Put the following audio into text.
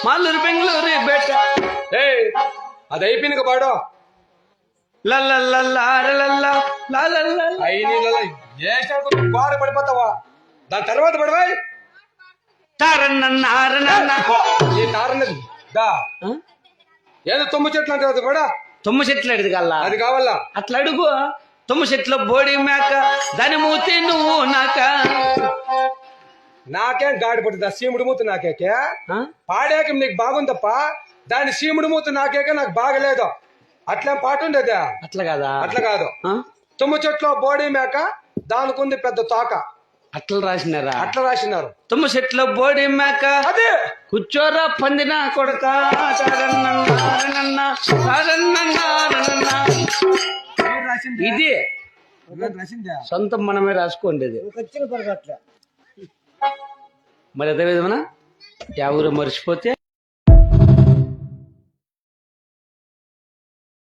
మాలూరు బెంగళూరు బేట అది అయిపోయింది పాడు బార పడిపోతావా దాని తర్వాత పడవాయి ఈ తారన్నది దా ఏదో తొమ్మిది చెట్లు అంటే అది కూడా తుమ్మ చెట్లు అడిది కల్లా అది కావాలా అట్లా అడుగు తుమ్మ చెట్లు బోడి మేక దాని మూతి నువ్వు నాక నాకేం గాడి పట్టింది సీముడు మూత నాకేకే పాడాక నీకు బాగుందప్ప దాని సీముడు మూత నాకేక నాకు బాగలేదు అట్లా పాట ఉండేదా అట్లా కాదా అట్లా కాదు తుమ్మ చెట్లు బోడి మేక దానికుంది పెద్ద తోక అట్లా రాసినారా అట్లా రాసినారు తుమ్మ చెట్లు బోడి మేక అదే కూర్చోరా పందిన కొడక ఇది సొంతం మనమే రాసుకోండి మరి అదే విధమన ఎవరు మర్చిపోతే